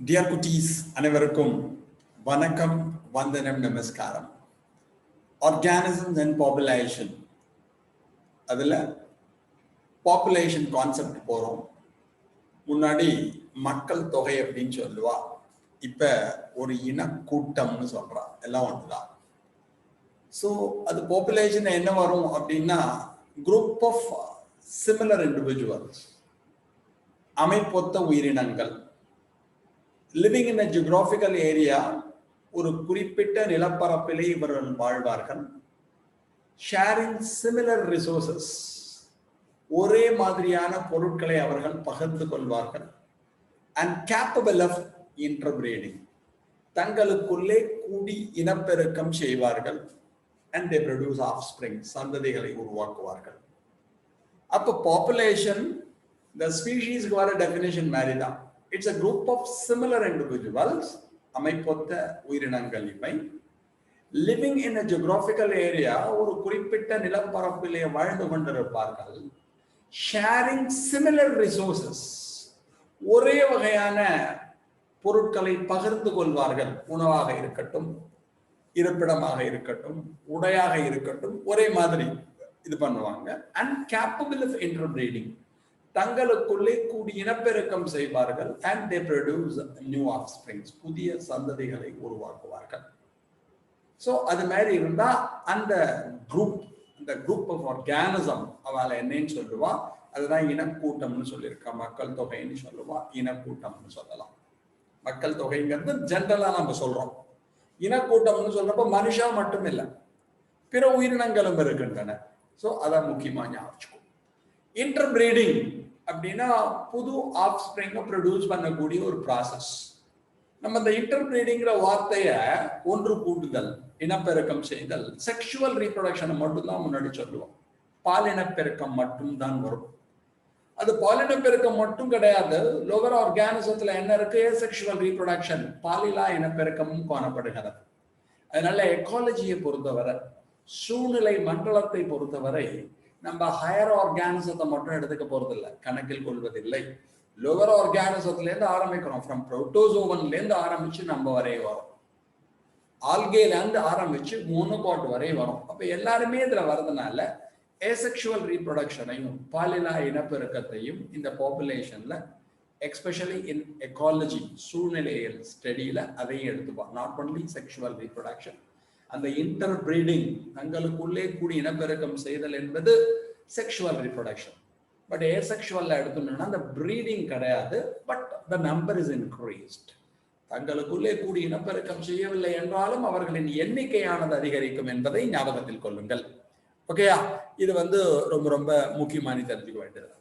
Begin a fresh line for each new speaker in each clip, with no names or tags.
Dear குட்டீஸ் அனைவருக்கும் வணக்கம், வந்தனம், நமஸ்காரம். ஆர்கானிசம்ஸ் அண்ட் பாப்புலேஷன், அதில் பாப்புலேஷன் கான்செப்ட் போகிறோம். முன்னாடி மக்கள் தொகை அப்படின்னு சொல்லுவா, இப்போ ஒரு இனக்கூட்டம்னு சொல்கிறா. எல்லாம் ஒன்று தான். ஸோ அது பாப்புலேஷன் என்ன வரும் அப்படின்னா, குரூப் ஆஃப் சிமிலர் இண்டிவிஜுவல்ஸ், அமைப்பொத்த உயிரினங்கள், living in a geographical area, ஒரு குறிப்பிட்ட நிலப்பரப்பிலே இவர்கள் வாழ்வார்கள். ஷேரிங் சிமிலர் ரிசோர்சஸ், ஒரே மாதிரியான பொருட்களை அவர்கள் பகிர்ந்து கொள்வார்கள். அண்ட் கேப்பபிள் ஆஃப் இன்டர்பிரீடிங், தங்களுக்குள்ளே கூடி இனப்பெருக்கம் செய்வார்கள். அண்ட் தே ப்ரொடியூஸ் ஆஃப்ஸ்பிரிங், சந்ததிகளை உருவாக்குவார்கள். அப்போ பாப்புலேஷன், the ஸ்பீஷீஸ்க்கு வர டெஃபினேஷன் மாதிரி தான். It's a group of similar individuals, அமைப்பொத்த உயிரினங்கள் இவை. Living in a geographical area, ஒரு குறிப்பிட்ட நிலப்பரப்பிலே வாழ்ந்து கொண்டிருப்பார்கள். ஷேரிங் சிமிலர் ரிசோர்சஸ், ஒரே வகையான பொருட்களை பகிர்ந்து கொள்வார்கள். உணவாக இருக்கட்டும், இருப்பிடமாக இருக்கட்டும், உடையாக இருக்கட்டும், ஒரே மாதிரி இது பண்ணுவாங்க. அண்ட் கேப்பபிள் ஆஃப் இன்டர்பிரீடிங், தங்களுக்குள்ளே கூடி இனப்பெருக்கம் செய்வார்கள். அண்ட் தே ப்ரொடியூஸ் நியூ ஆஃப்ஸ்பிரிங்ஸ், புதிய சந்ததிகளை உருவாக்குவார்கள். ஸோ அது மாதிரி இருந்தா அந்த குரூப் ஆஃப் ஆர்கானிசம் அவளை என்னன்னு சொல்லுவா, அதுதான் இனக்கூட்டம்னு சொல்லியிருக்கா. மக்கள் தொகைன்னு சொல்லுவா, இனக்கூட்டம்னு சொல்லலாம். மக்கள் தொகைங்கிறது ஜென்ரலா நம்ம சொல்றோம். இனக்கூட்டம்னு சொல்றப்ப மனுஷா மட்டும் இல்லை, பிற உயிரினங்களும் இருக்கின்றன. ஸோ அதான் முக்கியமா ஞாபகம். இன்டர்பிரீடிங் அப்படின்னா புது ஆஃப்ஸ்பிரிங்கை ப்ரொடியூஸ் பண்ணக்கூடிய ஒரு ப்ராசஸ். நம்ம இந்த இன்டர்பிரீடிங்கிற வார்த்தையை ஒன்று கூட்டுதல், இனப்பெருக்கம் செய்தல், செக்ஷுவல் ரீப்ரொடக்ஷனை மட்டும்தான் முன்னாடி சொல்லுவோம். பாலினப்பெருக்கம் மட்டும்தான் வரும். அது பாலினப்பெருக்கம் மட்டும் கிடையாது. லோவர் ஆர்கானிசத்துல என்ன இருக்கு? செக்ஷுவல் ரீப்ரொடக்ஷன், பாலிலா இனப்பெருக்கமும் காணப்படுகிறது. அதனால எக்காலஜியை பொறுத்தவரை, சூழ்நிலை மண்டலத்தை பொறுத்தவரை, நம்ம ஹையர் ஆர்கானிசத்தை மட்டும் எடுத்துக்க போறதில்லை, கணக்கில் கொள்வதில்லை. லோவர் ஆர்கானிசத்துலேருந்து ஆரம்பிக்கிறோம். ஃப்ரம் புரோட்டோசோவன்லேருந்து ஆரம்பிச்சு நம்ம வரை வரும், ஆல்கேலேருந்து ஆரம்பிச்சு மோனோகாட் வரை வரும். அப்போ எல்லாருமே இதில் வரதுனால ஏசெக்சுவல் ரீப்ரொடக்ஷனையும் பாலிலா இனப்பெருக்கத்தையும் இந்த பாப்புலேஷன்ல, எக்ஸ்பெஷலி இன் எக்காலஜி, சூழ்நிலையில் ஸ்டடியில அதையும் எடுத்துப்போம். நாட் ஒன்லி செக்ஷுவல் ரீப்ரொடக்ஷன், அந்த இன்டர் பிரீடிங், தங்களுக்குள்ளே கூடி இனப்பெருக்கம் செய்தல் என்பது செக்ஷுவல் ரீப்ரொடக்ஷன். பட் ஏசெக்சுவல்ல எடுத்துட்டோம்னா அந்த பிரீடிங் கிடையாது, but the number is increased. தங்களுக்குள்ளே கூடி இனப்பெருக்கம் செய்யவில்லை என்றாலும் அவர்களின் எண்ணிக்கையானது அதிகரிக்கும் என்பதை ஞாபகத்தில் கொள்ளுங்கள். ஓகேயா? இது ரொம்ப ரொம்ப முக்கியமான தெரிஞ்சுக்க வேண்டியது.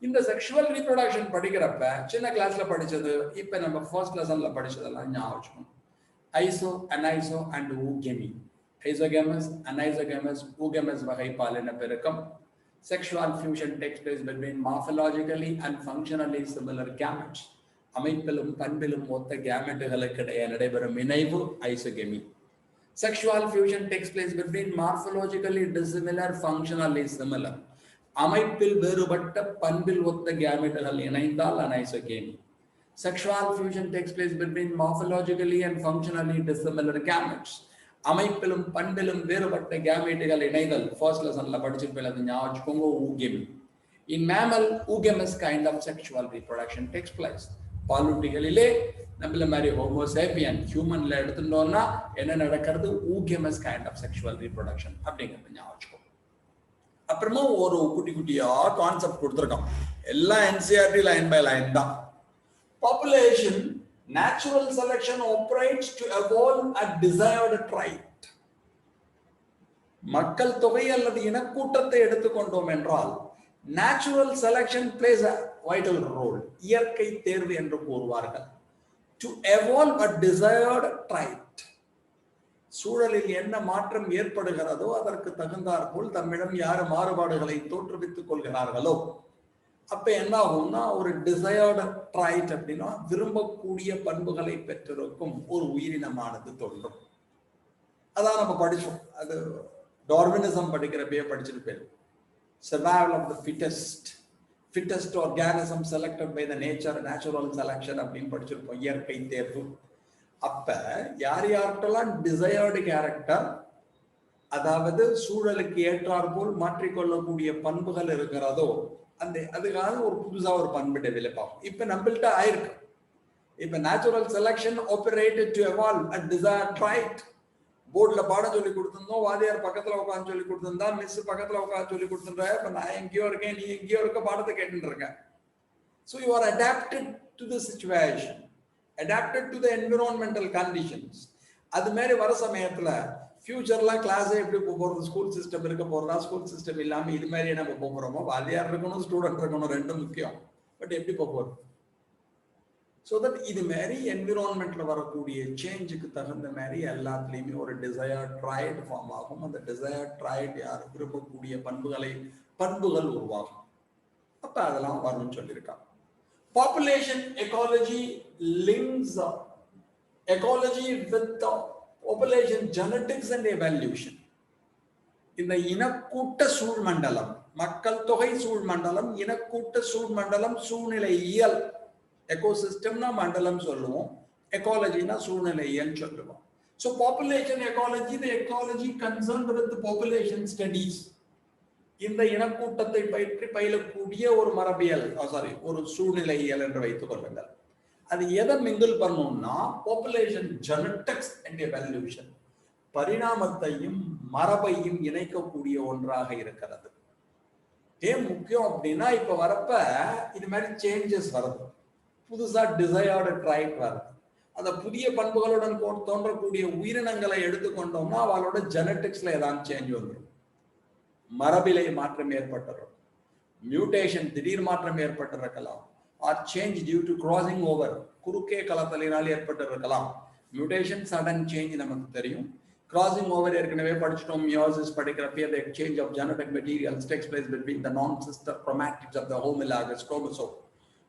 இந்த செக்ஷுவல் ரீப்ரொடக்ஷன் படிக்கிறப்ப சின்ன கிளாஸ்ல படிச்சது, இப்ப நம்ம ஃபர்ஸ்ட் லெசன்ல படிச்சதெல்லாம் ஞாபகம். Iso, aniso and oogamy. Isogamous, anisogamous, oogamous வகை பாலின பெருக்கம். Sexual fusion takes place between morphologically and functionally similar gametes. அமைப்பிலும் பண்பிலும் ஒத்த கேமெட்டுகளுக்கு இடையே நடைபெறும் இணைவு ஐசோகெமி. Sexual fusion takes place between morphologically dissimilar, functionally similar. அமைப்பில் வேறுபட்ட பண்பில் ஒத்த கேமெட்டுகள் இணைந்தால் அனைசோகெமி. Sexual fusion takes place between morphologically and functionally dissimilar gametes. அமைப்பிலும் பண்பிலும் வேறுபட்ட கேமெட்டுகள் இணைதல் ஃபர்ஸ்ட் லெசன்ல படிச்சிருப்பேன், ஞாபகம். ஊகெமி. In mammal, oogamous kind of sexual reproduction takes place. பாலூட்டிகளிலே நம்மள மாதிரி ஹோமோசேபியன் ஹியூமன்ல எடுத்துட்டோம்னா என்ன நடக்கிறது? ஊகெமஸ் கைண்ட் ஆஃப் செக்ஷுவல் ரீப்ரொடக்ஷன் அப்படிங்கிறது ஞாபகம். அப்புறமா ஒரு குட்டி குட்டியா கான்செப்ட் கொடுத்துருக்கோம். எல்லாம் என்சிஆர்டி லைன் பை லைன் தான். Population, natural selection operates to evolve a desired trait. மக்கள் தொகை அல்லது இனக்கூட்டத்தை எடுத்துக்கொண்டோம் என்றால் natural selection plays a vital role. இயற்கை தேர்வு என்று கூறுவார்கள். To evolve a desired trait. சூழலில் என்ன மாற்றம் ஏற்படுகிறதோ அதற்கு தகுந்தாற்போல் தம்மிடம் யார் மாறுபாடுகளை தோற்றுவித்துக் கொள்கிறார்களோ, அப்ப என்ன ஆகும்னா ஒரு டிசையர்டு ட்ரைட் அப்படின்னா விரும்பக்கூடிய பண்புகளை பெற்றிருக்கும் ஒரு உயிரினமானது தோன்றும். அதான் நம்ம படிச்சோம். அது டார்வினிசம் படிக்கிறப்பே படிச்சிருப்பேன். Survival of the fittest. fittest organism selected by the nature, natural selection அப்படின்னு படிச்சிருப்போம், இயற்கை தேர்வு. அப்ப யார் யாருக்கெல்லாம் டிசையர்டு கேரக்டர், அதாவது சூழலுக்கு ஏற்றார் போல் மாற்றிக்கொள்ளக்கூடிய பண்புகள் இருக்கிறதோ அந்த அதுக்காக ஒரு புதுசா ஒரு பண்பு டெவலப் ஆகும். இப்ப நம்மள்ட்ட ஆயிருக்கு. இப்ப natural selection operated to evolve a desired trait. போர்ட்ல பாடம் சொல்லி கொடுத்திருந்தோம், வாதியார் பக்கத்துல உட்காந்து சொல்லி கொடுத்திருந்தா, மிஸ் பக்கத்துல உட்காந்து சொல்லி கொடுத்துருந்தா, இப்ப நான் எங்கேயோ இருக்கேன், நீ எங்கேயோ இருக்க, பாடத்தை கேட்டுட்டு இருக்கேன். So you are adapted to the situation, adapted to the environmental conditions. அது மாதிரி வர சமயத்துல ஃபியூச்சர்ல கிளாஸ் எப்படி போறது, ஸ்கூல் சிஸ்டம் இருக்க போறதா, ஸ்கூல் சிஸ்டம் இல்லாம இது மாதிரி நம்ம போறோமோ, வாதியார் இருக்கணும், ஸ்டூடெண்ட் இருக்கணும், ரெண்டும் முக்கியம். பட் எப்படி போறது? ஸோ தட் இது மாதிரி என்விரான்மெண்ட்ல வரக்கூடிய சேஞ்சுக்கு தகுந்த மாதிரி எல்லாத்துலேயுமே ஒரு டிசையர் ட்ரைட் ஃபார்ம் ஆகும். அந்த டிசையர் ட்ரைட் யார் விரும்பக்கூடிய பண்புகள் உருவாகும். அப்ப அதெல்லாம் வரும்னு சொல்லியிருக்காங்க. Population ecology links ecology with population genetics and evolution. இந்த இனக்கூட்ட சூழ்மண்டலம், மக்கள் தொகை சூழ்மண்டலம், இனக்கூட்ட சூழ்மண்டலம், சூழ்நிலையியல், எக்கோசிஸ்டம்னா மண்டலம் சொல்லுவோம், எக்காலஜினா சூழ்நிலையியல் சொல்லுவோம். So population ecology, the ecology concerned with the population studies. இந்த இனக்கூட்டத்தை பற்றி பயிலக்கூடிய ஒரு மரபியல், ஒரு சூழ்நிலையியல் என்று வைத்துக் கொள்ளுங்கள். அது எதை மிங்கிள் பண்ணணும்னா பாப்புலேஷன் ஜெனடிக்ஸ் அண்ட் எவல்யூஷன், பரிணாமத்தையும் மரபையும் இணைக்கக்கூடிய ஒன்றாக இருக்கிறது. ஏன் முக்கியம் அப்படின்னா இப்ப வரப்ப இது மாதிரி சேஞ்சஸ் வருது, புதுசா டிசையர்டு ட்ரைட் வருது. அந்த புதிய பண்புகளுடன் தோன்றக்கூடிய உயிரினங்களை எடுத்துக்கொண்டோம்னா அவளோட ஜெனடிக்ஸ்ல ஏதாவது சேஞ்ச் வந்துடும், மரபிலே மாற்றம் ஏற்பட்டுரும், மியூட்டேஷன் திடீர் மாற்றம் ஏற்பட்டிருக்கலாம், or change due to crossing over, குறுக்கே கலத்தலினால் ஏற்பட்டிருக்கலாம். மியூட்டேஷன் சடன் சேஞ்ச் நமக்கு தெரியும். கிராசிங் ஓவர் ஏற்கனவே படிச்சிட்டோம், மியோசிஸ் படிக்கிறப்ப the exchange of genetic materials takes place between the non-sister chromatids of the homologous chromosome.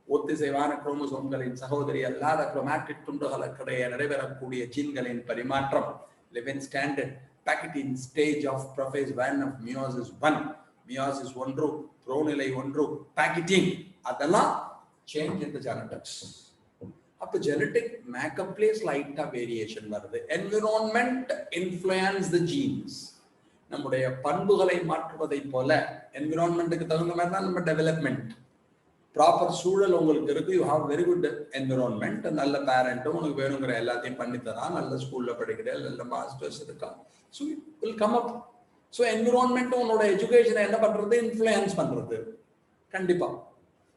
ஒத்திசைவான குரோமோசோம்களின் சகோதரி அல்லாத குரோமாட்டிக் துண்டுகளுக்கிடையே நடைபெறக்கூடிய ஜீன்களின் பரிமாற்றம், லிவன் ஸ்டாண்டர்ட் பேக்கெட்டிங் stage of prophase 1 of meiosis 1, meiosis 1, ப்ரோநிலை 1, பேக்கெட்டிங், அதெல்லாம் சேஞ்ச் இன் தி ஜெனடிக்ஸ். அப்ப ஜெனடிக் மேக்கப்ல ஸ்லைட்டா வேரியேஷன் வருது. Environment influence the genes. நம்முடைய பண்புகளை மாற்றுவதை போல என்விரான்மெண்ட்டுக்கு தகுந்த மாதிரி தான் நம்ம டெவலப்மெண்ட். ப்ராப்பர் சூழல் உங்களுக்கு இருக்கு, you have very good environment, நல்ல பேரண்ட்டும் உனக்கு வேணுங்கிற எல்லாத்தையும் பண்ணித்தரான், நல்ல ஸ்கூல்ல படிக்கிற, நல்ல மாஸ்டர்ஸ் இருக்கா, so will come up. So என்விரான்மெண்ட்டும் உன்னோட எஜுகேஷனை என்ன பண்றது, இன்ஃப்ளூயன்ஸ் பண்றது, கண்டிப்பா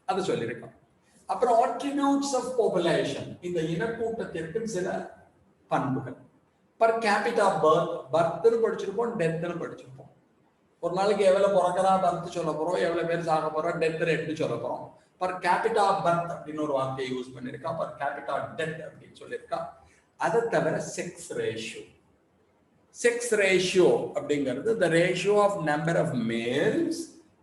அதை சொல்லியிருக்கான். அப்புறம் அட்ரிபியூட்ஸ் ஆஃப் பாப்புலேஷன், இந்த இனக்கூட்டத்திற்கு சில பண்புகள். பர் கேபிட்டா பர்த், பர்த்னு படிச்சிருப்போம், டெத்னு படிச்சிருப்போம். ஒரு நாளைக்கு எவ்வளவு பிறக்கிறா பர்த் சொல்ல போறோம், எவ்வளவு பேர் சாக போறோம், டெத் ரேட்னு சொல்ல போறோம். பர் கேபிட்டா பர்த் அப்படின்னு ஒரு வார்த்தையை யூஸ் பண்ணிருக்கா, பர் கேபிட்டா டெத் அப்படின்னு சொல்லியிருக்கா. அதை தவிர செக்ஸ் ரேஷியோ, செக்ஸ் ரேஷியோ அப்படிங்கிறது the ratio of number of males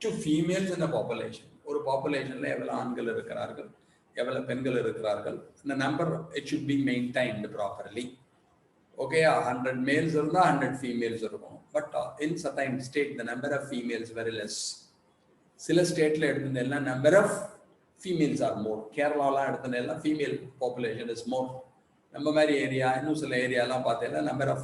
to females in a population. ஒரு பாப்புலேஷன்ல எவ்வளவு ஆண்கள் இருக்கிறார்கள், எவ்வளவு பெண்கள் இருக்கிறார்கள், இந்த number it should be maintained properly. Okay, 100 males இருந்தா 100 females இருக்கும். But in certain state the number of females very less. சில ஸ்டேட்ல எடுத்ததெல்லாம் number of females are more. கேரளால எடுத்ததெல்லாம் female population is more. நம்ம மாதிரி ஏரியா, இன்னும் சில ஏரியாலாம் பார்த்தீங்கன்னா number of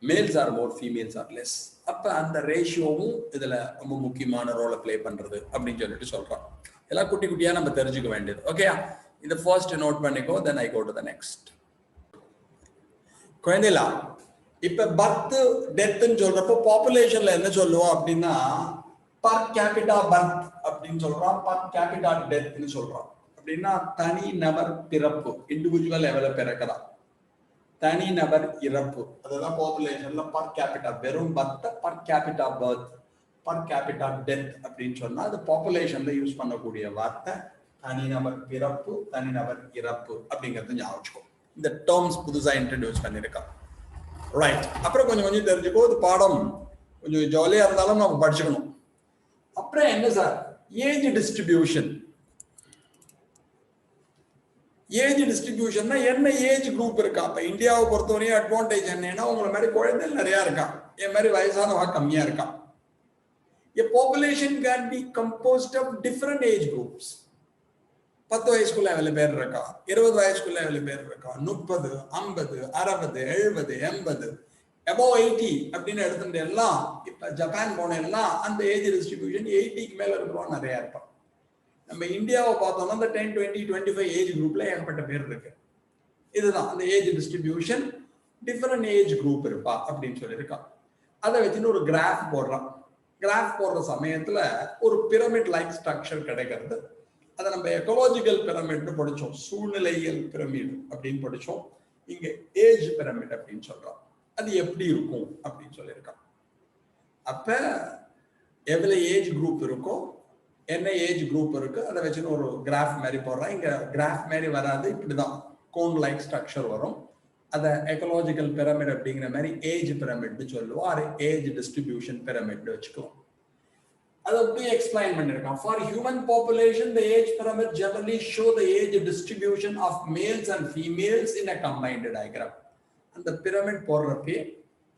males are more, females are less. அப்ப அந்த ரேஷியோவும் இதுல ரொம்ப முக்கியமான ரோலை பிளே பண்றது அப்படின்னு சொல்லிட்டு சொல்றோம். எல்லாம் குட்டி குட்டியா நம்ம தெரிஞ்சுக்க வேண்டியது. ஓகே, இந்த ஃபர்ஸ்ட் நோட் பண்ணிக்கோ, then I go to the next. குழந்தைகளா, இப்ப பர்த் டெத்ன்னு சொல்றப்போ பாப்புலேஷன்ல என்ன சொல்லுவோம் அப்படின்னா பர் கேபிட்டா பர்த் அப்படின்னு சொல்றோம், பர் கேபிட்டா டெத்ன்னு சொல்றோம். அப்படின்னா தனி நபர் பிறப்பு, இண்டிவிஜுவல் எவ்வளவு பிறக்கிறான், தனி நபர் இறப்பு, அதுதான் பாப்புலேஷன்ல பர் கேபிட்டா. வெறும் birth per capita birth, per capita death அப்படின்னு சொன்னா அது பாப்புலேஷன்ல யூஸ் பண்ணக்கூடிய வார்த்தை. தனிநபர் பிறப்பு, தனிநபர் இறப்பு அப்படிங்கிறது ஞாபகம். இந்த டேர்ம்ஸ் புதுசா இன்ட்ரடியூஸ் பண்ணிருக்கான். ரைட், அப்புறம் கொஞ்சம் கொஞ்சம் தெரிஞ்சுக்கோ. இது பாடம் கொஞ்சம் ஜாலியா இருந்தாலும் நம்ம படிச்சுக்கணும். அப்புறம் என்ன சார், ஏஜ் டிஸ்ட்ரிபியூஷன். ஏஜ் டிஸ்ட்ரிபியூஷன்னா என்ன ஏஜ் குரூப் இருக்கா? இப்ப இந்தியாவை பொறுத்தவரையும் அட்வான்டேஜ் என்னன்னா உங்களை மாதிரி குழந்தைகள் நிறைய இருக்கான், என் மாதிரி வயசானவா கம்மியா இருக்கான். A population can be composed of different age groups. 10 வயசுக்குள்ள எவ்வளவு பேர் இருக்கா, 20 வயசுக்குள்ள எவ்வளவு பேர் இருக்கா, 30, 50, 60, 70, 80, above 80 அப்படின்னு எடுத்துட்டு எல்லாம் இப்ப ஜப்பான் போன எல்லாம் அந்த ஏஜ் டிஸ்ட்ரிபியூஷன் 80க்கு மேல இருக்கிறோம் நிறைய இருப்பான். நம்ம இந்தியாவை பார்த்தோம்னா இந்த 10, 20, 25 ஏஜ் குரூப்ல ஏகப்பட்ட பேர் இருக்கு. இதுதான் அந்த age distribution. Different age group இருப்பா அப்படின்னு சொல்லியிருக்கான். அதை வச்சுன்னு ஒரு கிராஃப் போடுறான். கிராஃப் போடுற சமயத்துல ஒரு பிரமிட் லைக் ஸ்ட்ரக்சர் கிடைக்கிறது. அதை நம்ம எக்கோலாஜிக்கல் பிரமிட்னு படிச்சோம், சூழ்நிலையியல் பிரமிட் அப்படின்னு படிச்சோம். இங்க ஏஜ் பிரமிட் அப்படின்னு சொல்றோம். அது எப்படி இருக்கும் அப்படின்னு சொல்லியிருக்கான். அப்ப எவ்வளவு ஏஜ் குரூப் இருக்கோ, என்ன ஏஜ் குரூப் இருக்கு, அதை வச்சுன்னு ஒரு கிராஃப் மாதிரி போடுறான். இங்க கிராஃப் மாதிரி வராது, இப்படிதான் கோன் லைக் ஸ்ட்ரக்சர் வரும். அதை எக்கோலாஜிக்கல் பிரமிட் அப்படிங்கிற மாதிரி ஏஜ் பிரமிட்னு சொல்லுவோம். அது ஏஜ் டிஸ்ட்ரிபியூஷன் பிரமிட்னு வச்சுக்கலாம். அதை அப்படியே எக்ஸ்பிளைன் பண்ணிருக்கான். For human population the age pyramid generally show the age distribution of males and females in a combined diagram. அந்த பிரமிட் போடுறப்பே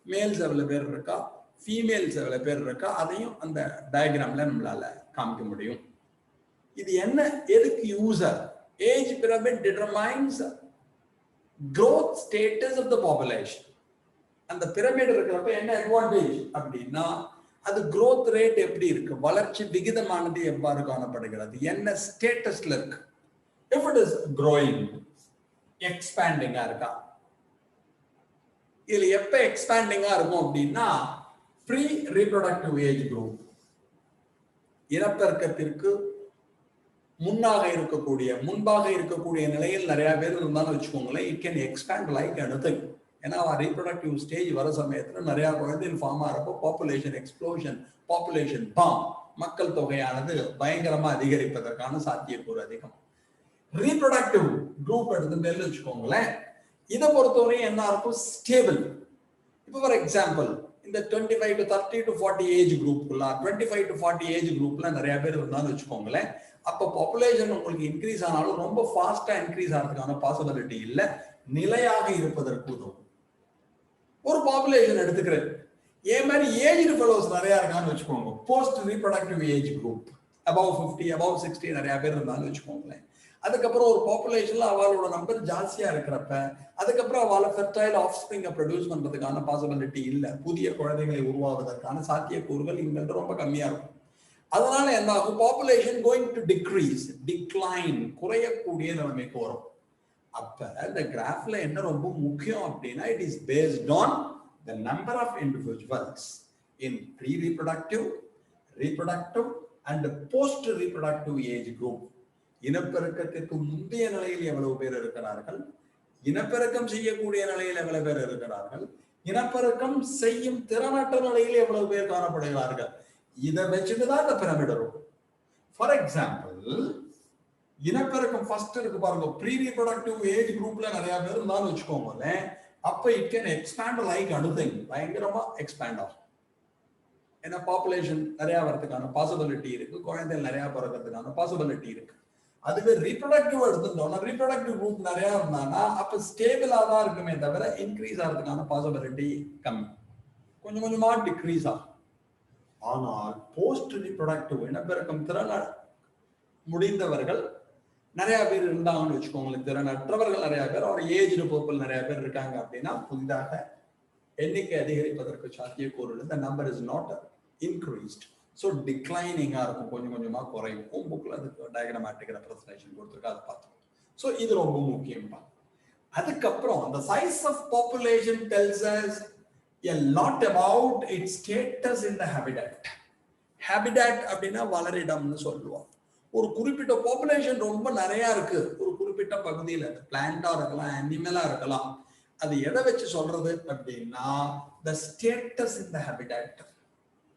மேல்ஸ் எவ்வளவு பேர் இருக்கா, ஃபீமேல்ஸ் எவ்வளவு பேர் இருக்கா, அதையும் அந்த டயக்ராம்ல நம்மளால காமிக்க முடியும். இது என்ன, எதுக்கு user? Age pyramid determines growth status of the population. அந்த பிரமிட் இருக்கிறப்ப என்ன அட்வான்டேஜ் அப்படின்னா, அது growth rate எப்படி இருக்கு, வளர்ச்சி விகிதமானது எவ்வாறு காணப்படுகிறது, என்ன ஸ்டேட்டஸ்ல இருக்கு. if it is growing, expanding இருக்கா. இதுல எப்ப எக்ஸ்பேண்டிங்கா இருக்கும் அப்படின்னா ப்ரீ ரீப்ரொடக்டிவ் ஏஜ் குரூப், இனப்பெருக்கத்திற்கு முன்பாக இருக்கக்கூடிய நிலையில் நிறைய பேர் இருந்தாலும் வச்சுக்கோங்களேன், it can expand like anything. ஏன்னா ரீப்ரொடக்டிவ் ஸ்டேஜ் வர சமயத்துல நிறைய குழந்தைகள் ஃபார்ம் ஆகிறப்போ பாப்புலேஷன் எக்ஸ்ப்ளோஷன், பாப்புலேஷன் பாம், மக்கள் தொகையானது பயங்கரமா அதிகரிப்பதற்கான சாத்தியக்கூறு அதிகம். ரீப்ரொடக்டிவ் குரூப் எடுத்துட்டு வச்சுக்கோங்களேன், இதை பொறுத்தவரை என்ன இருக்கும், ஸ்டேபிள். இப்போ ஃபார் எக்ஸாம்பிள் இந்த 25 to 30 to 40 ஏஜ் குரூப்ல 25 to 40 ஏஜ் குரூப்ல நிறைய பேர் இருந்தாலும் வச்சுக்கோங்களேன், அப்ப பாப்புலேஷன் உங்களுக்கு இன்க்ரீஸ் ஆனாலும் ரொம்ப ஃபாஸ்டா இன்க்ரீஸ் ஆகிறதுக்கான பாசிபிலிட்டி இல்லை, நிலையாக இருப்பதற்கு உதவும். ஒரு பாப்புலேஷன் எடுத்துக்கிறது, ஏன் மாதிரி ஏஜ்டு ஃபெலோஸ் நிறைய இருக்கான்னு வச்சுக்கோங்க, post reproductive age group above 50, above 60 நிறைய பேர் இருந்தாலும் வச்சுக்கோங்களேன். அதுக்கப்புறம் ஒரு பாப்புலேஷன்ல அவளோட நம்பர் ஜாஸ்தியா இருக்கிறப்ப அதுக்கப்புறம் அவளை ஃபெர்டைல் ஆஃப்ஸ்பிரிங்கை ப்ரொடியூஸ் பண்றதுக்கான பாசிபிலிட்டி இல்லை, புதிய குழந்தைகளை உருவாவதற்கான சாத்தியக்கூறுகள் இங்க ரொம்ப கம்மியா இருக்கும். அதனால என்ன ஆகும், population going to decrease, decline, குறையக்கூடிய நிலைமைக்கு வரும். அப்ப இந்த கிராஃப்ல என்ன ரொம்ப முக்கியம் அப்படின்னா, it is based on the number of individuals in pre reproductive, reproductive and post reproductive age group. இனப்பெருக்கத்திற்கு முந்தைய நிலையில் எவ்வளவு பேர் இருக்கிறார்கள், இனப்பெருக்கம் செய்யக்கூடிய நிலையில் எவ்வளவு பேர் இருக்கிறார்கள், இனப்பெருக்கம் செய்யும் திறனற்ற நிலையில் எவ்வளவு பேர் காணப்படுகிறார்கள், இதை வச்சுட்டுதான் இந்த பிரமிட் இருக்கும். ஃபார் எக்ஸாம்பிள் இனப்பெருக்கம் ஃபர்ஸ்ட் இருக்கு பாருங்க, ப்ரீ ரீப்ரொடக்டிவ் ஏஜ் குரூப்ல நிறைய பேர் இருந்தாலும் வச்சுக்கோங்களேன், அப்ப இட் கேன் எக்ஸ்பேண்ட் லைக் அனுதிங், பயங்கரமா எக்ஸ்பேண்ட் ஆகும். ஏன்னா பாப்புலேஷன் நிறைய வரதுக்கான பாசிபிலிட்டி இருக்கு, குழந்தைகள் நிறைய பிறக்கிறதுக்கான பாசிபிலிட்டி இருக்கு. அதுவே ரீப்ரொடக்டிவ் எடுத்துட்டோம்னா, ரீப்ரொடக்டிவ் குரூப் நிறைய இருந்தானா அப்ப ஸ்டேபிளா தான் இருக்குமே தவிர இன்க்ரீஸ் ஆகிறதுக்கான பாசிபிலிட்டி கம்மி, கொஞ்சம் கொஞ்சமா டிக்ரீஸ் ஆகும். ஆனால் போஸ்ட் ரீப்ரொடக்டிவ் இனப்பெருக்கம் திறன் முடிந்தவர்கள் நிறைய பேர் இருந்தாங்கன்னு வச்சுக்கோங்களேன், திறனற்றவர்கள் நிறைய பேர், அவர் ஏஜ்டு பீப்புள் நிறைய பேர் இருக்காங்க அப்படின்னா புதிதாக எண்ணிக்கை அதிகரிப்பதற்கு சாத்தியக்கூறு, இந்த number is not increased, so டிக்ளைனிங்கா இருக்கும், கொஞ்சம் கொஞ்சமா குறையும். புக்ல அதுக்கு டயக்ராமேட்டிக் ரெப்ரசன்டேஷன் கொடுத்துருக்கு, அதை பார்த்தோம். ஸோ இது ரொம்ப முக்கியம். அதுக்கப்புறம் the size of population tells us a lot about its status in the habitat. habitat அப்படின்னா வளரிடம்னு சொல்லுவோம். ஒரு குறிப்பிட்ட பாப்புலேஷன் ரொம்ப நிறைய இருக்கு ஒரு குறிப்பிட்ட பகுதியில், பிளான்டா இருக்கலாம், அனிமலா இருக்கலாம், அது எதை வச்சு சொல்றது அப்படின்னா the status in the habitat.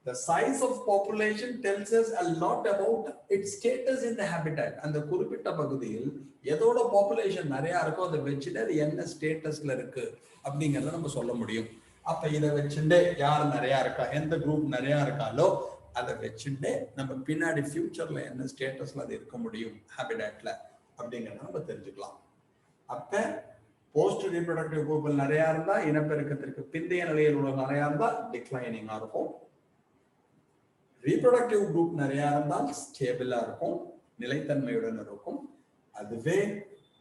The size of population tells us a lot about its status in the habitat. அந்த குறிப்பிட்ட பகுதியில் எதோட பாப்புலேஷன் நிறைய இருக்கோ அதை வச்சுட்டு அது என்ன ஸ்டேட்டஸ்ல இருக்கு அப்படிங்கறத நம்ம சொல்ல முடியும். அப்ப இதை வச்சுட்டு யார் நிறைய இருக்கா, எந்த குரூப் நிறைய இருக்காலோ அதை வச்சுட்டு நம்ம பின்னாடி ஃபியூச்சர்ல என்ன ஸ்டேட்டஸ்ல அது இருக்க முடியும் ஹேபிடாட்ல அப்படிங்கறத நம்ம தெரிஞ்சுக்கலாம். அப்ப போஸ்ட் ரீப்ரொடக்டிவ் குரூப்ல நிறைய இருந்தா, இனப்பெருக்கத்திற்கு பிந்தைய நிலையில் உள்ள நிறைய இருந்தா டிக்ளைனிங்கா இருக்கும். ரீப்ரொடக்டிவ் குரூப் நிறைய இருந்தால் ஸ்டேபிளா இருக்கும், நிலைத்தன்மையுடன் இருக்கும். அதுவே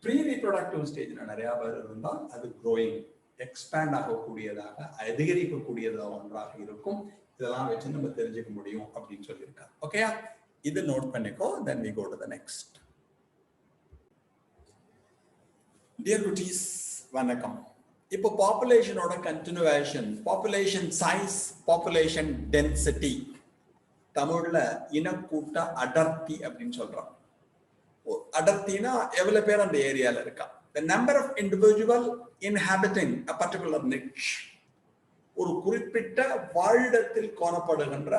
ப்ரீ ரீப்ரொடக்டிவ் ஸ்டேஜ்ல நிறைய பேர் இருந்தால் அது க்ரோயிங், எக்ஸ்பேண்ட் ஆகக்கூடியதாக, அதிகரிக்கக்கூடியதாக ஒன்றாக இருக்கும். இதெல்லாம் வச்சு நம்ம தெரிஞ்சுக்க முடியும் அப்படின்னு சொல்லியிருக்காங்க. ஓகேயா, இது நோட் பண்ணிக்கோ. Then we go to the next. Dear குட்டீஸ், வணக்கம். இப்போ பாப்புலேஷனோட continuation, population size, population density, தமிழ்ல இனக்கூட்ட அடர்த்தி அப்படின்னு சொல்றோம். அடர்த்தினா எவ்வளவு பேர் அந்த ஏரியால இருக்கா, the number of individual inhabiting a particular niche, ஒரு குறிப்பிட்ட வாழ்டத்தில் காணப்படுகின்ற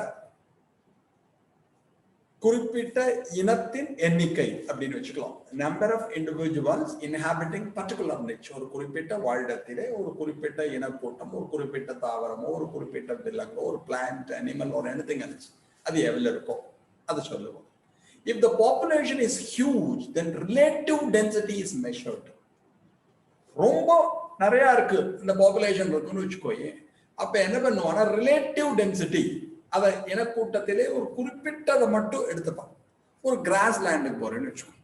குறிப்பிட்ட இனத்தின் எண்ணிக்கை அப்படின்னு வச்சுக்கலாம். Number of individuals inhabiting particular நிச், ஒரு குறிப்பிட்ட வாழ்டத்திலே ஒரு குறிப்பிட்ட இனக்கூட்டம், ஒரு குறிப்பிட்ட தாவரமோ, ஒரு குறிப்பிட்ட விலங்கோ, ஒரு பிளான்ட், அனிமல் ஒரு எனிதிங் எல்ஸ், அது எவ்வளவு இருக்கும் அது சொல்லுவோம். If the population is huge, then relative density is measured. ரொம்ப நிறைய இருக்கு இந்த பாப்புலேஷன் இருக்குன்னு வச்சுக்கோயே, அப்ப என்ன பண்ணுவாங்கன்னா ரிலேட்டிவ் டென்சிட்டி, அதை இனக்கூட்டத்திலே ஒரு குறிப்பிட்டதை மட்டும் எடுத்துப்பான். ஒரு கிராஸ் லேண்டுக்கு போறேன்னு வச்சுக்கோ,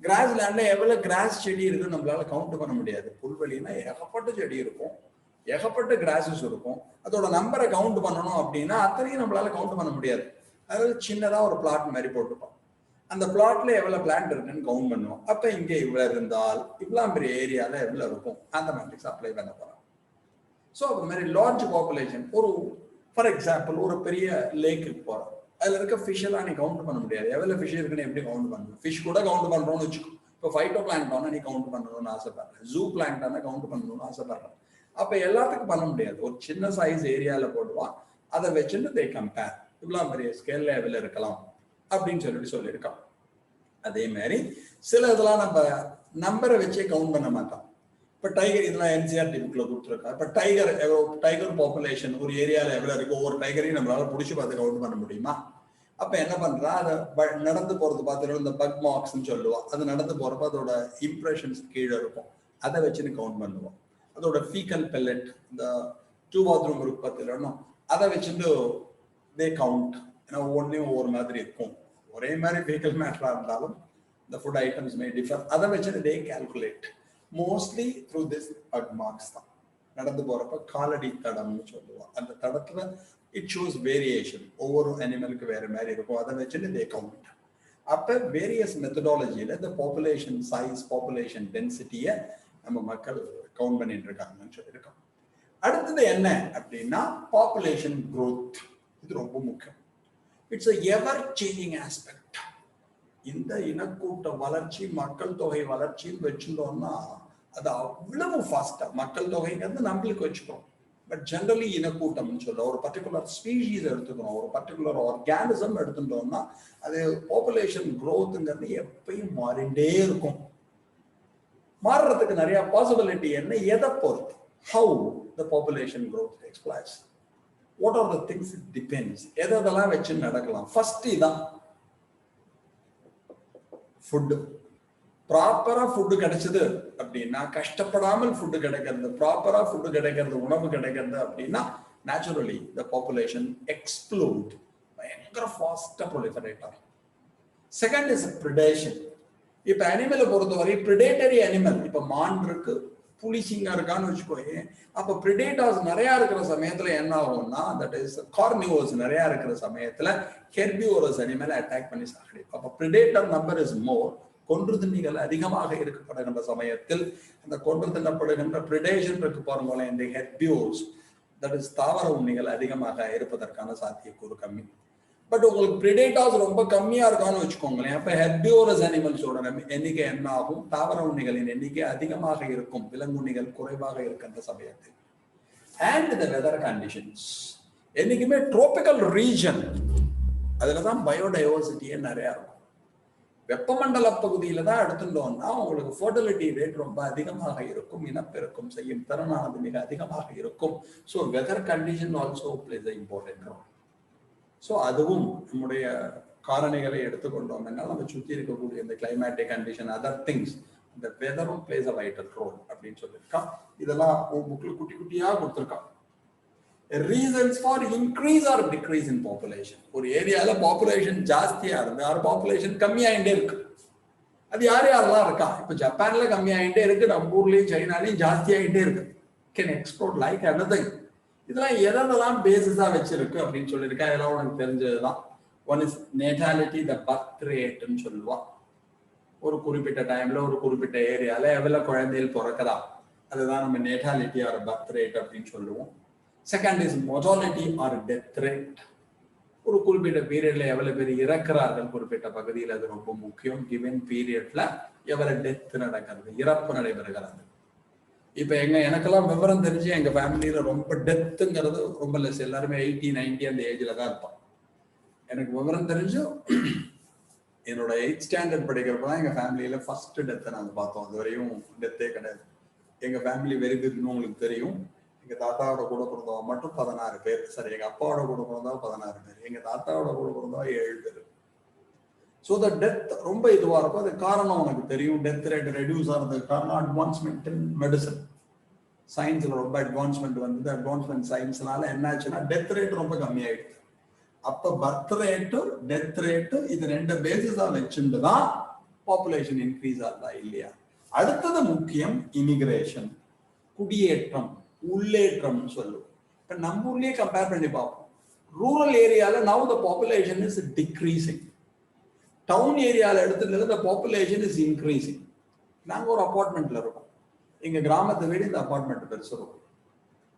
கிராஸ் லேண்ட்ல எவ்வளவு கிராஸ் செடி இருக்குன்னு நம்மளால கவுண்ட் பண்ண முடியாது. புல்வெளினா ஏகப்பட்ட செடி இருக்கும், ஏகப்பட்ட கிராஸஸ் இருக்கும். அதோட நம்பரை கவுண்ட் பண்ணணும் அப்படின்னா அத்தனையும் நம்மளால கவுண்ட் பண்ண முடியாது. அதாவது சின்னதா ஒரு பிளாட் மாதிரி போட்டுப்போம், அந்த பிளாட்ல எவ்வளவு பிளான்ட் இருக்குன்னு கவுண்ட் பண்ணுவோம். அப்ப இங்க இவ்வளவு இருந்தால் இவ்வளவு பெரிய ஏரியால எவ்வளவு இருக்கும், அந்த மேட்ரிக்ஸ் அப்ளை பண்ண போறோம். ஸோ அது மாதிரி லார்ஜ் பாப்புலேஷன், ஒரு ஃபார் எக்ஸாம்பிள் ஒரு பெரிய லேக்குக்கு போறோம், அதுல இருக்க ஃபிஷ் எல்லாம் நீ கவுண்ட் பண்ண முடியாது. எவ்வளவு ஃபிஷ் இருக்குன்னு எப்படி கவுண்ட் பண்ணணும்? ஃபிஷ் கூட கவுண்ட் பண்றோம்னு வச்சுக்கோ. இப்போ ஃபைட்டோ பிளாங்க்டானா நீ கவுண்ட் பண்ணணும்னு ஆசைப்படுறேன், ஜூ பிளாங்க்டானா கவுண்ட் பண்ணணும்னு ஆசைப்படுறேன். அப்ப எல்லாத்துக்கும் பண்ண முடியாது. ஒரு சின்ன சைஸ் ஏரியால போடுவான், அதை வச்சுட்டு தே கம்பேர், இவ்வளவு பெரிய ஸ்கேல்ல எவ்வளவு இருக்கலாம் அப்படின்னு சொல்லியிருக்கான். அதே மாதிரி சில இதெல்லாம் நம்ம நம்பரை வச்சே கவுண்ட் பண்ண மாட்டோம். இப்போ டைகர், இதெல்லாம் என்சிஆர்டி புக்ல கொடுத்துருக்கோம். இப்போ டைகர் பாப்புலேஷன் ஒரு ஏரியால எவ்வளவு இருக்கு, ஒவ்வொரு டைகரையும் நம்மளால பிடிச்சி பார்த்து கவுண்ட் பண்ண முடியுமா? அப்ப என்ன பண்றா, அதை நடந்து போறது பார்த்துட்டு இந்த பக் மார்க்ஸ்ன்னு சொல்லுவோம், அது நடந்து போறப்ப அதோட இம்ப்ரெஷன்ஸ் கீழே இருக்கும், அதை வச்சுன்னு கவுண்ட் பண்ணுவோம். அதோட ஃபீக்கல் பெல்லட், இந்த 2 பாத்ரூம் இருக்கு பார்த்துட்டோம், அதை வச்சுட்டு தே கவுண்ட். ஏன்னா ஒவ்வொன்றையும் ஒவ்வொரு மாதிரி இருக்கும், ஒரே மாதிரி ஃபீக்கல் மேட்டரா இருந்தாலும் the food items may differ. அதை வச்சுட்டு they calculate mostly through this pug marks தான். நடந்து போறப்ப காலடி தடம்னு சொல்லுவோம், அந்த தடத்துல it shows variation, ஒவ்வொரு அனிமலுக்கு வேற மாதிரி இருக்கும், அதை வச்சுட்டு they count. அப்ப வேரியஸ் மெத்தடாலஜியில இந்த பாப்புலேஷன் சைஸ், பாப்புலேஷன் டென்சிட்டியை நம்ம மக்கள் கவுண்ட் பண்ணிட்டு இருக்காங்கன்னு சொல்லியிருக்கோம். அடுத்தது என்ன அப்படின்னா பாப்புலேஷன் growth. இது ரொம்ப முக்கியம். It's a ever changing aspect. இந்த இனக்கூட்ட வளர்ச்சி, மக்கள் தொகை வளர்ச்சின்னு வச்சுட்டோம்னா அது அவ்வளவு ஃபாஸ்டா, மக்கள் தொகைங்கிறது நம்மளுக்கு வச்சுக்கிறோம், பட் ஜெனரலி இனக்கூட்டம்னு சொல்ல ஒரு பர்டிகுலர் ஸ்பீஷீஸ் எடுத்துக்கிறோம், ஒரு பர்டிகுலர் ஆர்கானிசம் எடுத்துட்டோம்னா அது பாப்புலேஷன் growthங்கிறது எப்பயும் மாறிண்டே இருக்கும். மாறுறதுக்கு நிறைய பாசிபிலிட்டி என்ன, எதை பொறுத்து, how the population growth takes place, what are the things it depends, எதெல்லாம் வச்சு நடக்கலாம். ஃபர்ஸ்ட் இதான் ஃபுட்டு. ப்ராப்பரா ஃபுட்டு கிடைச்சது அப்படின்னா, கஷ்டப்படாமல் ஃபுட்டு கிடைக்கிறது, ப்ராப்பரா ஃபுட்டு கிடைக்கிறது, உணவு கிடைக்கிறது அப்படின்னா நேச்சுரலி த பாப்புலேஷன் எக்ஸ்ப்ளோட், பயங்கர ஃபாஸ்டா ப்ரொலிஃபரேட் ஆகும். Second is predation. இப்ப அனிமலை பொறுத்தவரை பிரிடேட்டரி அனிமல், இப்ப மான் இருக்கு, புலிசிங்கா இருக்கான்னு வச்சுக்கோயே, அப்ப பிரிடேட்டர்ஸ் நிறைய இருக்கிற சமயத்துல என்ன ஆகும்னா, தட் இஸ் கார்னிவோர்ஸ் நிறைய இருக்கிற சமயத்துல ஹெர்பிவோரஸ் அனிமலை அட்டாக் பண்ணி சாகடிக்கும். அப்ப பிரிடேட்டர் நம்பர் இஸ் மோர், கொன்று தின்னிகள் அதிகமாக இருக்கப்படுகின்ற சமயத்தில் அந்த கொன்று தின்னப்படுகின்ற பிரிடேஷன் இருக்கு பாருங்களேன், இந்த ஹெர்பிவோர்ஸ், தட் இஸ் தாவர உண்ணிகள் அதிகமாக இருப்பதற்கான சாத்தியக்கூறு கம்மி. பட் உங்களுக்கு பிரிடேட்டர்ஸ் ரொம்ப கம்மியா இருக்கான்னு வச்சுக்கோங்களேன், அப்ப ஹெர்பிவோரஸ் அனிமல்ஸோட எண்ணிக்கை என்ன ஆகும், தாவர உண்ணிகளின் எண்ணிக்கை அதிகமாக இருக்கும், விலங்குண்ணிகள் குறைவாக இருக்கின்ற சமயத்தில். அண்ட் த வெதர் கண்டிஷன்ஸ், என்னைக்குமே ட்ரோபிக்கல் ரீஜன், அதுலதான் பயோடைவர்சிட்டியே நிறைய இருக்கும். வெப்பமண்டல பகுதியில தான் எடுத்துட்டோம்னா உங்களுக்கு ஃபர்டிலிட்டி ரேட் ரொம்ப அதிகமாக இருக்கும், இனப்பெருக்கம் செய்யும் திறனானது மிக அதிகமாக இருக்கும். So weather condition also plays a important role. So அதுவும் நம்முடைய காரணிகளை எடுத்துக்கொண்டோம் என்றால் நம்ம சுற்றி இருக்கக்கூடிய இந்த கிளைமேட்டிக் கண்டிஷன், அதர் திங்ஸ், இந்த வெதரும் பிளேஸ் அ வைட்டல் ரோல் அப்படின்னு சொல்லியிருக்கான். இதெல்லாம் புக்ல குட்டி குட்டியா கொடுத்துருக்கான். reasons for increase or decrease in population. ஒரு ஏரியால பாப்புலேஷன் ஜாஸ்தியா இருந்து ஆர் பாப்புலேஷன் கம்மியாயிட்டே இருக்கு. அது யாரெல்லாம் இருக்கா? இப்ப ஜப்பான்ல கம்மியாயிட்டே இருக்கு, நம்ம ஊர்லயும் சைனாலையும் ஜாஸ்தியாயிட்டே இருக்கு. Can explore like another. இதெல்லாம் எதெல்லாம் பேசிஸா வச்சிருக்கு அப்படின்னு சொல்லியிருக்கா. இதெல்லாம் உனக்கு தெரிஞ்சதுதான். One is natality, the birth ரேட்னு சொல்லுவான். ஒரு குறிப்பிட்ட டைம்ல ஒரு குறிப்பிட்ட ஏரியால எவ்வளவு குழந்தைகள் பிறக்கிறா, அதுதான் நம்ம நேட்டாலிட்டி ஆர் பர்த் ரேட் அப்படின்னு சொல்லுவோம். Second is mortality R death rate. ஒரு குறிப்பிட்ட பீரியட்ல எவ்வளவு பேர் இறக்குறார்கள் குறிப்பிட்ட பகுதியில், அது ரொம்ப முக்கியம். கிவன் பீரியட்ல எவ்வளவு டெத் நடக்கிறது, இறப்பு நடைபெறுகிறது. இப்ப எனக்கெல்லாம் விவரம் தெரிஞ்சு எங்க ஃபேமிலியில ரொம்ப டெத்துங்கிறது ரொம்ப லெஸ். எல்லாருமே 80, 90 அந்த ஏஜ்ல தான் இருப்பான். எனக்கு விவரம் தெரிஞ்சு என்னோட 8th ஸ்டாண்டர்ட் படிக்கிறப்பதான் எங்க ஃபேமிலியில ஃபர்ஸ்ட் டெத்தை நாங்க பார்த்தோம். அது வரையும் டெத்தே கிடையாது. எங்க ஃபேமிலி வெரி பிக்னு உங்களுக்கு தெரியும். எங்க தாத்தாவோட கூட பிறந்தவங்க மட்டும் 16 பேர். சரி, எங்க அப்பாவோட கூட பிறந்தவங்க 16 பேர், எங்க தாத்தாவோட கூட பிறந்தவங்க 7 பேர். ஸோ த டெத் ரொம்ப இதுவா இருக்கும். அது காரணம் உனக்கு தெரியும். டெத் ரேட் ரெடியூஸ் ஆகிறதுக்கு காரணம் அட்வான்ஸ்மெண்ட் இன் மெடிசன். சயின்ஸ்ல ரொம்ப அட்வான்ஸ்மெண்ட் வந்தது. அட்வான்ஸ்மெண்ட் சயின்ஸ்னால என்ன ஆச்சுன்னா டெத் ரேட் ரொம்ப கம்மியாயிடுது. அப்ப பர்த் ரேட்டு டெத் ரேட்டு இது ரெண்டு பேசிஸா வச்சுட்டு தான் பாப்புலேஷன் இன்க்ரீஸ் ஆகுதா இல்லையா. அடுத்தது முக்கியம் இமிகிரேஷன், குடியேற்றம், உள்ளேற்றம் சொல்லுவோம். இப்ப நம்ம ஊர்லயே கம்பேர் பண்ணி பார்ப்போம். ரூரல் ஏரியால now the population is decreasing. Town ஏரியால எடுத்துட்டு த பாப்புலேஷன் இஸ் இன்க்ரீசிங். நாங்க ஒரு அபார்ட்மெண்ட்ல இருக்கோம். எங்க கிராமத்தை விட இந்த அபார்ட்மெண்ட் பெருசு இருக்கும்.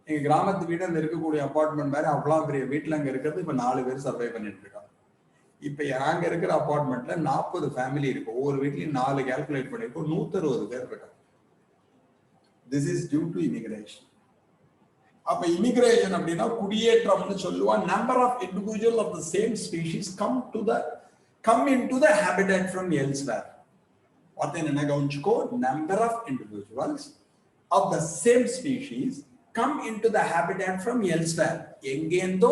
எங்க கிராமத்து வீடு அங்க இருக்கக்கூடிய அபார்ட்மெண்ட் மாதிரி அவ்வளவு பெரிய வீட்டுல அங்க இருக்கிறது இப்ப 4 பேர் சர்வை பண்ணிட்டு இருக்காங்க. இப்ப அங்க இருக்கிற அபார்ட்மெண்ட்ல 40 ஃபேமிலி இருக்கு. ஒவ்வொரு வீட்லயும் 4 கால்குலேட் பண்ணிருக்கோம், 160 பேர் இருக்காங்க. This is due to immigration. அப்ப இமிகிரேஷன் அப்படின்னா குடியேற்றம்னு சொல்லுவான். Number of individual of the same species come into the habitat from elsewhere. வார்த்தை என்ன கவனிச்சுக்கோ, number of individuals of the same species come into the habitat from elsewhere. எங்கேந்தோ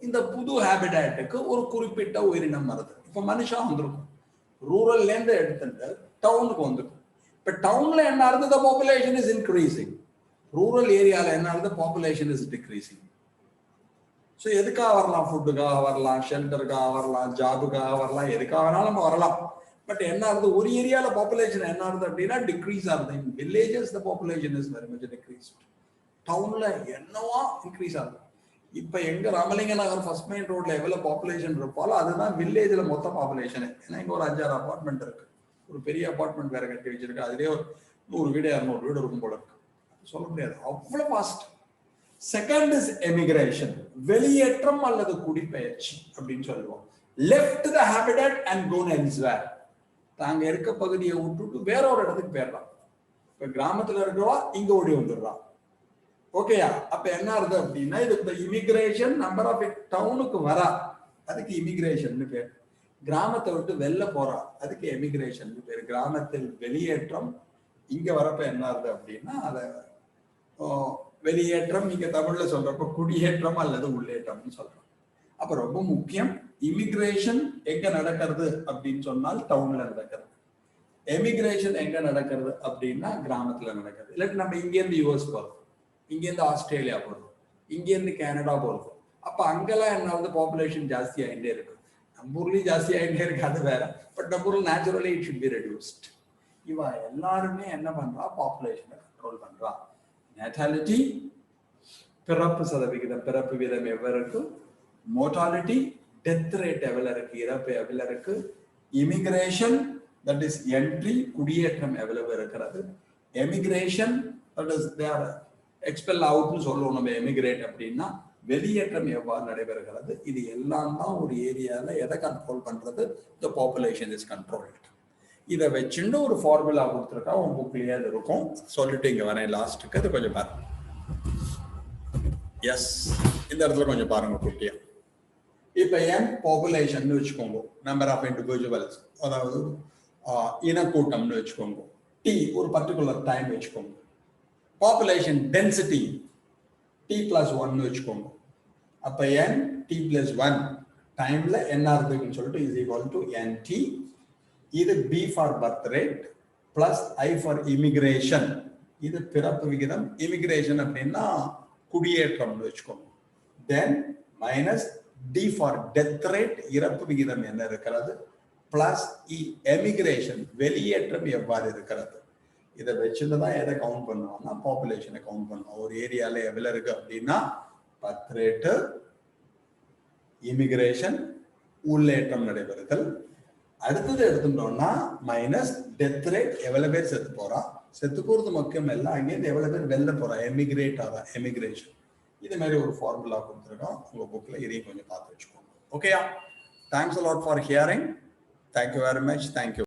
இந்த புது ஹேபிடேட்டுக்கு ஒரு குறிப்பிட்ட உயிரினம் வருது. இப்ப மனுஷா வந்திருக்கும், ரூரல்ல இருந்து எடுத்துட்டு டவுனுக்கு வந்துருக்கும். இப்ப டவுன்ல என்ன ஆகுது, the population is increasing. Rural ஏரியால என்ன ஆகுது, population is decreasing. ஸோ எதுக்காக வரலாம், ஃபுட்டுக்காக வரலாம், ஷெல்டருக்காக வரலாம், ஜாபுக்காக வரலாம், எதுக்காக வேணாலும் நம்ம வரலாம். பட் என்ன ஆகுது, ஒரு ஏரியால பாப்புலேஷன் என்ன ஆகுது அப்படின்னா டிக்ரீஸ் ஆகுது. இன் villages the population is very much decreased. டவுன்ல என்னவா இன்க்ரீஸ் ஆகுது. இப்ப எங்க ராமலிங்க நகர் ஃபர்ஸ்ட் மெயின் ரோட்ல எவ்வளவு பாப்புலேஷன் இருப்பாலோ அதுதான் வில்லேஜ்ல மொத்த பாப்புலேஷன். ஏன்னா இங்க ஒரு 5-6 அபார்ட்மெண்ட் இருக்கு. ஒரு பெரிய அபார்ட்மெண்ட் வேற கட்டி வச்சிருக்கு. அதுலயே ஒரு 100 வீடு 200 வீடு இருக்கும் போல இருக்கு. சொல்ல முடியாது, அவ்வளவு ஃபாஸ்ட். செகண்ட் இஸ் எமிகிரேஷன், வெளியேற்றம் அல்லது குடிபெயர்ச்சி அப்படின்னு சொல்லுவோம். Left the habitat and gone elsewhere. தாங்க இருக்க பகுதியை விட்டுட்டு வேற ஒரு இடத்துக்கு போயிடலாம். இப்ப கிராமத்துல இருக்கிறவா இங்க ஓடி வந்துடுறான். ஓகேயா? அப்ப என்ன ஆகுது அப்படின்னா இது இமிகிரேஷன். நம்பர் ஆஃப் டவுனுக்கு வரா, அதுக்கு இமிகிரேஷன் பேர். கிராமத்தை விட்டு வெளில போறா, அதுக்கு எமிகிரேஷன் பேர். கிராமத்தில் வெளியேற்றம். இங்க வரப்ப என்ன ஆகுது அப்படின்னா அத வெளியேற்றம், இங்க தமிழ்ல சொல்றப்ப குடியேற்றம் அல்லது உள்ளேற்றம்னு சொல்றோம். அப்ப ரொம்ப முக்கியம், இமிகிரேஷன் எங்க நடக்கிறது அப்படின்னு சொன்னால் டவுன்ல நடக்கிறது. எமிகிரேஷன் எங்க நடக்கிறது அப்படின்னா கிராமத்துல நடக்கிறது. இல்லாட்டி நம்ம இங்க இருந்து யூஎஸ் போறோம், இங்கேருந்து ஆஸ்திரேலியா போறோம், இங்கேருந்து கனடா போறோம். அப்ப அங்கெல்லாம் என்ன வந்து பாப்புலேஷன் ஜாஸ்தி ஆகிட்டே இருக்கு. நம்ம ஊர்லயும் ஜாஸ்தி ஆகிட்டே இருக்கு, அது வேற. பட் நம்ம ஊர்ல naturally it should be reduced. இவ எல்லாருமே என்ன பண்றா, பாப்புலேஷனை கண்ட்ரோல் பண்றா. நேட்டாலிட்டி, பிறப்பு சதவிகிதம், பிறப்பு வீதம் எவ்வளவு இருக்கு. மோர்டாலிட்டி, டெத் ரேட் எவ்வளவு இருக்கு, இறப்பு எவ்வளவு இருக்கு. இமிகிரேஷன், தட் இஸ் என்ட்ரி, குடியேற்றம் எவ்வளவு இருக்கிறது. Emigration, that is they are expel அவுட்னு சொல்லுவோம் நம்ம. எமிகிரேட் அப்படின்னா வெளியேற்றம் எவ்வாறு நடைபெறுகிறது. இது எல்லாம் தான் ஒரு ஏரியால எதை கண்ட்ரோல் பண்றது, த பாப்புலேஷன் இஸ் கண்ட்ரோல்ட். இதை வச்சுட்டு ஒரு ஃபார்முலா கொடுத்துருக்கா, உங்க புக்லயே அது இருக்கும். சொல்லிட்டு இங்க வரேன் லாஸ்ட்டுக்கு. அது கொஞ்சம் பாருங்க. எஸ், இந்த இடத்துல கொஞ்சம் பாருங்க குட்டியா. இப்ப என் பாப்புலேஷன் வச்சுக்கோங்க, நம்பர் ஆஃப் இண்டிவிஜுவல்ஸ், அதாவது இனக்கூட்டம்னு வச்சுக்கோங்க. டி ஒரு பர்டிகுலர் டைம் வச்சுக்கோங்க. பாப்புலேஷன் டென்சிட்டி T+1 வச்சுக்கோங்க. அப்ப n T+1 டைம்ல என்ன இருக்குன்னு சொல்லிட்டு இஸ் ஈக்குவல் டு NT. இது B for birth rate plus I for immigration. இது பிறப்பு விகிதம். இமிகிரேஷன் அப்படின்னா குடியேற்றம்னு வச்சுக்கோங்க. then minus D for death rate, இறப்பு விகிதம் என்ன இருக்கிறது, plus E emigration, வெளியேற்றம் எவ்வாறு இருக்கிறது. இதை வச்சுட்டு தான் எதை கவுண்ட் பண்ணுவோம்னா பாப்புலேஷனை கவுண்ட் பண்ணுவோம். ஒரு ஏரியால எவ்வளவு இருக்கு அப்படின்னா பர்த் ரேட்டு, இமிகிரேஷன், உள்ளேற்றம் நடைபெறுதல். அடுத்தது எடுத்துட்டோம்னா மைனஸ் டெத் ரேட், எவ்வளவு பேர் செத்து போறா, செத்து போறது முக்கியம் இல்லை, அங்கேருந்து எவ்வளவு பேர் வெளில போறா, எமிகிரேட் ஆகிறா, எமிகிரேஷன். இது மாதிரி ஒரு ஃபார்முலா கொடுத்துருக்கோம் உங்க புக்ல, இதையும் கொஞ்சம் பார்த்து வச்சுக்கோங்க. ஓகேயா? Thanks a lot for hearing. Thank you very much. Thank you.